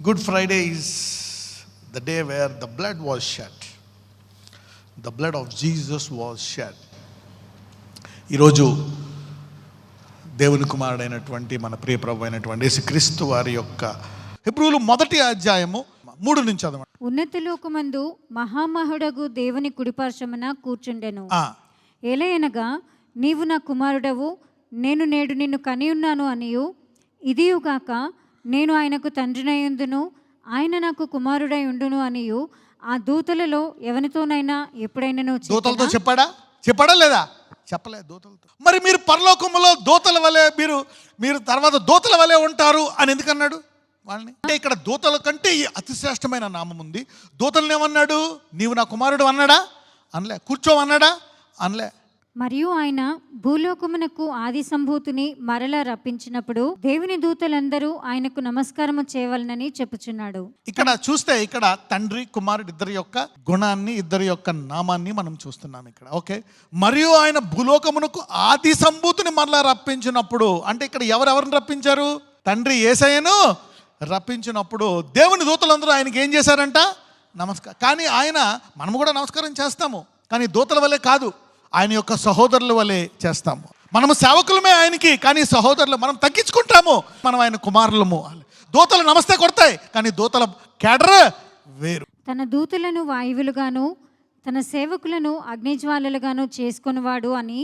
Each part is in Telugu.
Good Friday is the day where the blood was shed. The blood of Jesus was shed. ఈరోజు దేవుని కుమారుడైనటువంటి మన ప్రియ ప్రభు అయినటువంటి యేసుక్రీస్తు వారి యొక్క హెబ్రీయులు 1వ అధ్యాయము 3 నుంచి చదవండి. ఉన్నతలోకమందు మహామహుడగు దేవుని కుడిపార్శ్వమున కూర్చుండెను. ఏలయనగా నీవు నా కుమారుడవు, నేను నేడు నిన్ను కనియున్నాను అనియు, ఇదియుగాక నేను ఆయనకు తండ్రినయుందును, ఆయన నాకు కుమారుడై ఉండును అనియు ఆ దూతలలో ఎవరితోనైనా ఎప్పుడైనా దూతలతో చెప్పాడా లేదా? చెప్పలేదు దూతలతో. మరి మీరు పరలోకములో దూతల వలె మీరు తర్వాత దూతల వలె ఉంటారు అని ఎందుకన్నాడు వాళ్ళని? అంటే ఇక్కడ దూతల కంటే ఈ అతి శ్రేష్టమైన నామం ఉంది. దూతలను ఏమన్నాడు? నీవు నా కుమారుడు అన్నాడా? అనలే. కూర్చోమన్నాడా? అనలే. మరియు ఆయన భూలోకమునకు ఆది సంభూతిని మరలా రప్పించినప్పుడు దేవుని దూతలందరూ ఆయనకు నమస్కారము చేయవలనని చెప్పుచున్నాడు. ఇక్కడ చూస్తే ఇక్కడ తండ్రి కుమారుడు ఇద్దరి యొక్క గుణాన్ని, ఇద్దరి యొక్క నామాన్ని మనం చూస్తున్నాం ఇక్కడ. ఓకే, మరియు ఆయన భూలోకమునకు ఆది సంభూతిని మరలా రప్పించినప్పుడు అంటే ఇక్కడ ఎవరెవరిని రప్పించారు? తండ్రి యేసయ్యను రప్పించినప్పుడు దేవుని దూతలందరూ ఆయనకి ఏం చేశారంట? నమస్కారం. కానీ మనము కూడా నమస్కారం చేస్తాము, కానీ దూతల వల్లే కాదు, ఆయన యొక్క సహోదరుల వలె చేస్తాము. మనము సేవకులమే ఆయనకి, కానీ సహోదరులు మనం తగ్గించుకుంటాము, మనం ఆయన కుమారులము. దూతలు నమస్తే కొడతాయి, కానీ దూతల కేడర్ వేరు. తన దూతలను వాయువులుగాను తన సేవకులను అగ్నిజ్వాలలుగాను చేసుకునివాడు అని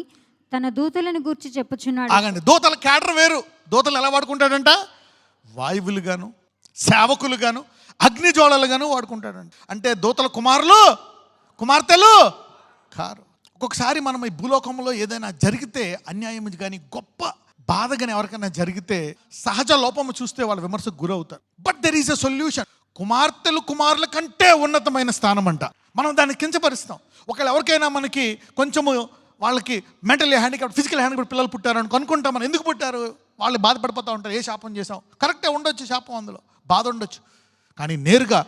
తన దూతలను గూర్చి చెప్పుచున్నాడు. ఆగండి, దూతల కేడర్ వేరు. దూతలు ఎలా వాడుకుంటాడంట? వాయువులుగాను, సేవకులుగాను, అగ్నిజ్వాలలుగాను వాడుకుంటాడంట. అంటే దూతల కుమార్తెలు కారు. ఒక్కొక్కసారి మనం ఈ భూలోకంలో ఏదైనా జరిగితే, అన్యాయం కానీ గొప్ప బాధ కానీ ఎవరికైనా జరిగితే సహజ లోపము చూస్తే వాళ్ళు విమర్శకు గురవుతారు. But there is a solution. కుమారుల కంటే ఉన్నతమైన స్థానం అంట. మనం దాన్ని కించపరుస్తాం. ఒకవేళ ఎవరికైనా మనకి కొంచెము వాళ్ళకి మెంటల్ హ్యాండిక్యాప్, ఫిజికల్ హ్యాండిక్యాప్ పిల్లలు పుట్టారని అనుకుంటాం. మనం ఎందుకు పుట్టారు? వాళ్ళు బాధపడిపోతూ ఉంటారు. ఏ శాపం చేసాం? కరెక్టే ఉండొచ్చు, శాపం అందులో బాధ ఉండొచ్చు, కానీ నేరుగా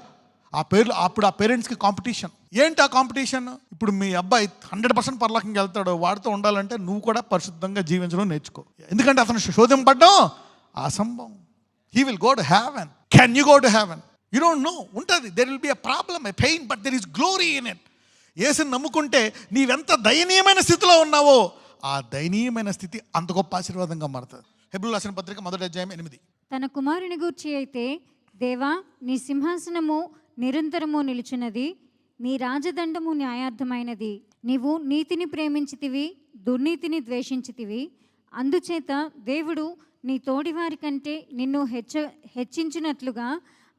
అప్పుడు ఆ పేరెంట్స్కి కాంపిటీషన్. ఏంటి ఆ కాంపిటీషన్? ఇప్పుడు మీ అబ్బాయి 100% పరలోకంకి వెళ్తాడు, వాడితో ఉండాలంటే నువ్వు కూడా పరిశుద్ధంగా జీవించడం నేర్చుకో. ఎందుకంటే అతను శోధింపడ్డం అసంభవం. He will go to heaven. Can you go to heaven? You don't know. ఉంటుంది, there will be a problem, a pain, but there is glory in it. యేసుని నమ్ముకుంటే నీవెంత దయనీయమైన స్థితిలో ఉన్నావో ఆ దయనీయమైన స్థితి అంత గొప్ప ఆశీర్వాదంగా మారుతుంది. హెబ్రీయులకు రాసిన పత్రిక 1వ అధ్యాయం 8. తన కుమారుని గూర్చి అయితే, దేవా నీ సింహాసనము నిరంతరము నిలుచున్నది, నీ రాజదండము న్యాయార్థమైనది, నీవు నీతిని ప్రేమించితివి, దుర్నీతిని ద్వేషించితివి, అందుచేత దేవుడు నీ తోడివారి కంటే నిన్ను హెచ్చించినట్లుగా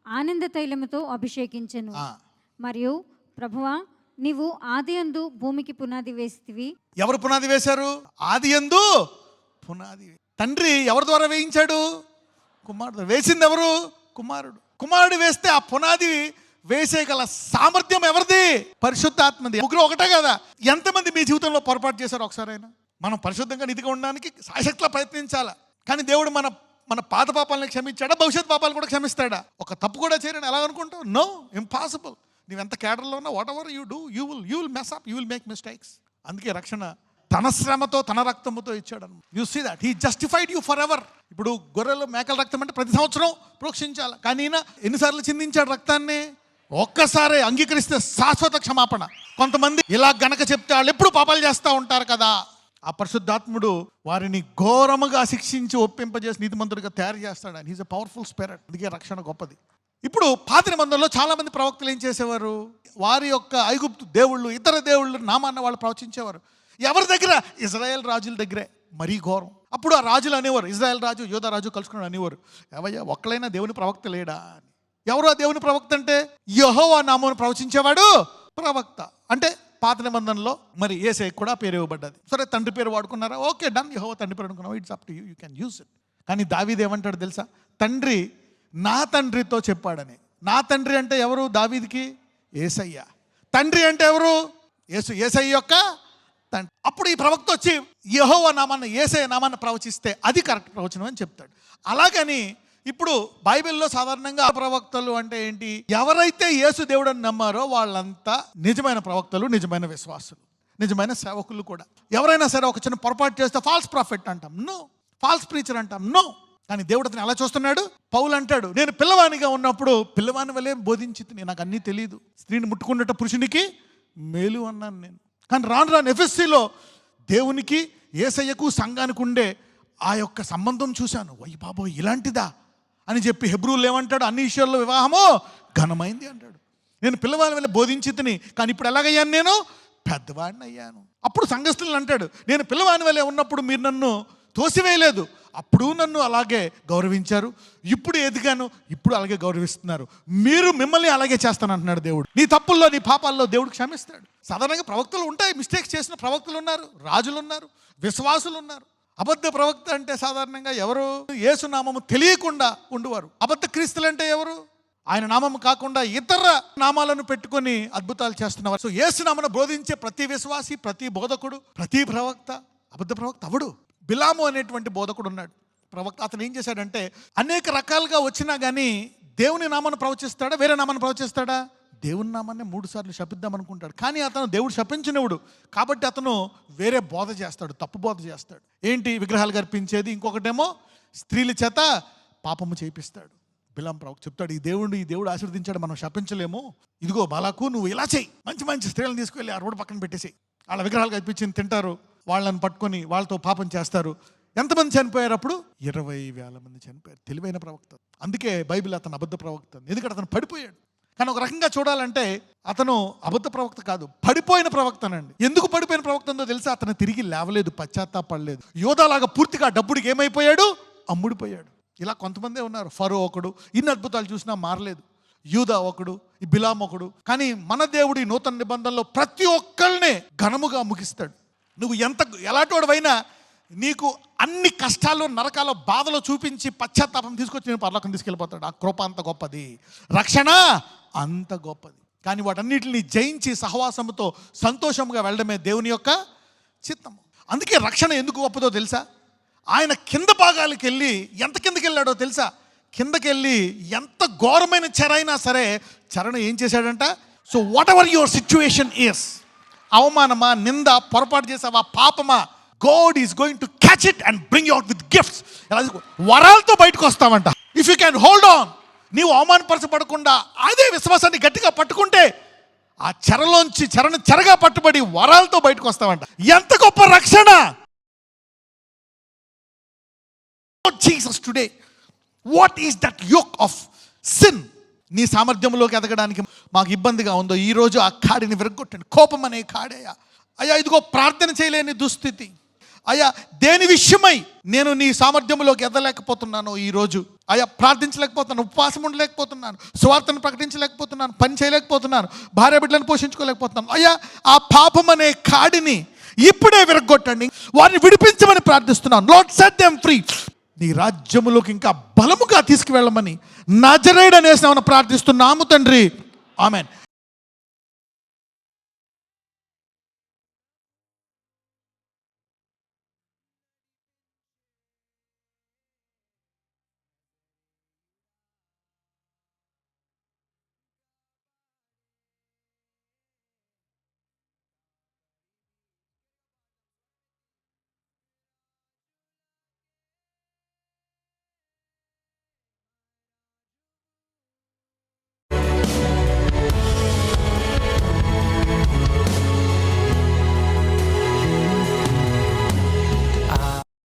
ఆనంద తైలముతో అభిషేకించెను. మరియు ప్రభువా, నీవు ఆదియందు భూమికి పునాది వేసితివి. ఎవరు పునాది వేశారు? ఆదియందు పునాది. తండ్రి ఎవరి ద్వారా వేయించాడు? కుమారుడు. వేసింది ఎవరు? కుమారుడు వేస్తే ఆ పునాది వేసేగల సామర్థ్యం ఎవరిది? పరిశుద్ధాత్మది. ముగ్గురు ఒకటే కదా. ఎంతమంది మీ జీవితంలో పొరపాటు చేశారు? ఒకసారైనా మనం పరిశుద్ధంగా నిధిగా ఉండడానికి శాయశక్తిలో ప్రయత్నించాలా, కానీ దేవుడు మన పాత పాపాలను క్షమించాడా? భవిష్యత్ పాపాలు కూడా క్షమిస్తాడా? ఒక తప్పు కూడా చేయరని ఎలా అనుకుంటావు? No, impossible. నువ్వెంత కేడర్లో ఉన్నా, whatever you do, you will mess up, you will make mistakes. అందుకే రక్షణ తన శ్రమతో, తన రక్తముతో ఇచ్చాడు. You see that he justified you forever. ఇప్పుడు గొర్రెలు మేకల రక్తం అంటే ప్రతి సంవత్సరం ప్రోక్షించాలి, కానీ ఈయన ఎన్నిసార్లు చిందించాడు రక్తాన్ని? ఒక్కసారి అంగీకరిస్తే శాశ్వత క్షమాపణ. కొంతమంది ఇలా గనక చెప్తే వాళ్ళు ఎప్పుడు పాపాలు చేస్తూ ఉంటారు కదా. ఆ పరిశుద్ధాత్ముడు వారిని ఘోరముగా శిక్షించి ఒప్పింపజేసి నీతిమంతుడిగా తయారు చేస్తాడు. And he's a powerful spirit. అందుకే రక్షణ గొప్పది. ఇప్పుడు పాత నిబంధనలో చాలా మంది ప్రవక్తలు ఏం చేసేవారు? వారి యొక్క ఐగుప్తు దేవుళ్ళు, ఇతర దేవుళ్ళు నామాన్న వాళ్ళు ప్రవచించేవారు. ఎవరి దగ్గర? ఇజ్రాయెల్ రాజుల దగ్గరే. మరీ ఘోరం. అప్పుడు ఆ రాజులు అనేవారు, ఇజ్రాయెల్ రాజు యోధా రాజు కలుసుకుని అనేవారు, ఏవయ్యా ఒక్కలైనా దేవుని ప్రవక్త లేడా అని. ఎవరు ఆ దేవుని ప్రవక్త అంటే? యెహోవా నామమును ప్రవచించేవాడు ప్రవక్త. అంటే పాత నిబంధనలో మరి యేసయ్యకు కూడా పేరు ఇవ్వబడ్డది. సరే, తండ్రి పేరు వాడుకున్నారా? Okay, done. యెహోవా తండ్రి పేరు అనుకున్నావు, it's up to you, you can use it. కానీ దావీదు ఏమంటాడు తెలుసా? తండ్రి నా తండ్రితో చెప్పాడని. నా తండ్రి అంటే ఎవరు? దావీదుకి యేసయ్య. తండ్రి అంటే ఎవరు? యేసయ్య యొక్క తండ్రి. అప్పుడు ఈ ప్రవక్త వచ్చి యెహోవా నామాన్ని, యేసయ్య నామాన్ని ప్రవచిస్తే అది కరెక్ట్ ప్రవచనం అని చెప్తాడు. అలాగని ఇప్పుడు బైబిల్లో సాధారణంగా ప్రవక్తలు అంటే ఏంటి? ఎవరైతే యేసు దేవుడని నమ్మారో వాళ్ళంతా నిజమైన ప్రవక్తలు, నిజమైన విశ్వాసులు, నిజమైన సేవకులు కూడా. ఎవరైనా సరే ఒక చిన్న పొరపాటు చేస్తే ఫాల్స్ ప్రాఫిట్ అంటాం, నో. ఫాల్స్ ప్రీచర్ అంటాం, నో. కానీ దేవుడు అతను ఎలా చూస్తున్నాడు? పౌలు అంటాడు, నేను పిల్లవానిగా ఉన్నప్పుడు పిల్లవాని వల్లే బోధించి నాకు అన్నీ తెలియదు, స్త్రీని ముట్టుకున్నట్టు పురుషునికి మేలు అన్నాను నేను. కానీ రాను ఎఫెస్సీలో దేవునికి యేసయ్యకు సంఘానికి ఉండే ఆ యొక్క సంబంధం చూశాను. వై బాబోయ్ ఇలాంటిదా అని చెప్పి హెబ్రూలు ఏమంటాడు? అన్ని విషయాల్లో వివాహమో ఘనమైంది అంటాడు. నేను పిల్లవాని వల్ల బోధించితిని, కానీ ఇప్పుడు ఎలాగయ్యాను? నేను పెద్దవాడిని అయ్యాను. అప్పుడు సంఘస్థులను అంటాడు, నేను పిల్లవాని వల్లే ఉన్నప్పుడు మీరు నన్ను తోసివేయలేదు, అప్పుడు నన్ను అలాగే గౌరవించారు, ఇప్పుడు ఎదిగాను, ఇప్పుడు అలాగే గౌరవిస్తున్నారు, మీరు మిమ్మల్ని అలాగే చేస్తానంటున్నాడు దేవుడు. నీ తప్పుల్లో నీ పాపాల్లో దేవుడు క్షమిస్తాడు. సాధారణంగా ప్రవక్తలు ఉంటాయి, మిస్టేక్స్ చేసిన ప్రవక్తలు ఉన్నారు, రాజులు ఉన్నారు, విశ్వాసులు ఉన్నారు. అబద్ధ ప్రవక్త అంటే సాధారణంగా ఎవరు? యేసు నామము తెలియకుండా ఉండేవారు. అబద్ధ క్రీస్తులు అంటే ఎవరు? ఆయన నామము కాకుండా ఇతర నామాలను పెట్టుకొని అద్భుతాలు చేస్తున్నవారు. సో యేసు నామను బోధించే ప్రతి విశ్వాసి, ప్రతి బోధకుడు, ప్రతి ప్రవక్త అబద్ధ ప్రవక్త అవడు. బిలాము అనేటువంటి బోధకుడు ఉన్నాడు, ప్రవక్త. అతను ఏం చేశాడంటే అనేక రకాలుగా వచ్చినా కానీ దేవుని నామాన్ని ప్రవచిస్తాడా, వేరే నామాన్ని ప్రవచిస్తాడా? దేవుని నామాన్ని 3 సార్లు శపిద్దాం అనుకుంటాడు. కానీ అతను దేవుడు శపించినవుడు కాబట్టి అతను వేరే బోధ చేస్తాడు, తప్పు బోధ చేస్తాడు. ఏంటి? విగ్రహాలు కల్పించేది. ఇంకొకటేమో స్త్రీల చేత పాపము చేయిస్తాడు. బిలాం ప్రవక్త చెప్తాడు, ఈ దేవుడు ఆశీర్వదించాడు, మనం శపించలేము. ఇదిగో బాలాకు, నువ్వు ఇలా చేయి, మంచి మంచి స్త్రీలను తీసుకెళ్ళి ఆ రోడ్డు పక్కన పెట్టేసేయి. వాళ్ళ విగ్రహాలు కల్పించింది తింటారు, వాళ్ళని పట్టుకొని వాళ్ళతో పాపం చేస్తారు. ఎంతమంది చనిపోయారు అప్పుడు? 20,000 మంది చనిపోయారు. తెలివైన ప్రవక్త. అందుకే బైబిల్ అతను అబద్ధ ప్రవక్త, ఎందుకంటే అతను పడిపోయాడు. కానీ ఒక రకంగా చూడాలంటే అతను అబద్ధ ప్రవక్త కాదు, పడిపోయిన ప్రవక్తనండి. ఎందుకు పడిపోయిన ప్రవక్త ఉందో తెలుసా? అతను తిరిగి లేవలేదు, పశ్చాత్తాపడలేదు. యోధాలాగా పూర్తిగా డబ్బుడికి ఏమైపోయాడు? అమ్ముడిపోయాడు. ఇలా కొంతమందే ఉన్నారు. ఫరో ఒకడు, ఇన్ని అద్భుతాలు చూసినా మారలేదు. యూదా ఒకడు, ఈ బిలాం ఒకడు. కానీ మన దేవుడు ఈ నూతన నిబంధనలో ప్రతి ఒక్కరినే ఘనముగా ముగిస్తాడు. నువ్వు ఎలాంటివాడివైనా నీకు అన్ని కష్టాలు, నరకాలు, బాధలు చూపించి పశ్చాత్తాపం తీసుకొచ్చి నేను పరలోకం తీసుకెళ్ళిపోతాడు. ఆ కృప అంత గొప్పది, రక్షణ అంత గొప్పది. కానీ వాటన్నిటిని జయించి సహవాసముతో సంతోషంగా వెళ్ళడమే దేవుని యొక్క చిత్తము. అందుకే రక్షణ ఎందుకు గొప్పదో తెలుసా? ఆయన కింద భాగాలకు వెళ్ళి ఎంత కిందకి వెళ్ళాడో తెలుసా? కిందకి వెళ్ళి ఎంత ఘోరమైన చెరైనా సరే చరణ ఏం చేశాడంట? So whatever your situation is, అవమానమా, నింద, పొరపాటు చేసావా, పాపమా, God is going to catch it and bring you out with gifts. వరాలతో బయటకు వస్తామంట. If you can hold on, నీవు అవమానపరచబడకుండా అదే విశ్వాసాన్ని గట్టిగా పట్టుకుంటే ఆ చెరగా పట్టుబడి వరాలతో బయటకు వస్తామంట. ఎంత గొప్ప రక్షణ! Jesus today, what is that yoke of sin? నీ సామర్థ్యంలోకి ఎదగడానికి మాకు ఇబ్బందిగా ఉందో ఈరోజు ఆ కాడిని విరగొట్టండి. కోపం అనే కాడేయా అయ్యా, ఇదిగో ప్రార్థన చేయలేని దుస్థితి అయ్యా, దేని విషయమై నేను నీ సామర్థ్యంలోకి ఎదలేకపోతున్నాను ఈరోజు అయ్యా, ప్రార్థించలేకపోతున్నాను, ఉపవాసం ఉండలేకపోతున్నాను, సువార్తను ప్రకటించలేకపోతున్నాను, పని చేయలేకపోతున్నాను, భార్య బిడ్డలను పోషించుకోలేకపోతున్నాను అయ్యా, ఆ పాపం అనే కాడిని ఇప్పుడే విరగొట్టండి, వారిని విడిపించమని ప్రార్థిస్తున్నాను. Lord set them free. నీ రాజ్యములోకి ఇంకా బలముగా తీసుకువెళ్ళమని నజరేయుడు అనే నామమున ప్రార్థిస్తున్నాము తండ్రి, ఆమేన్.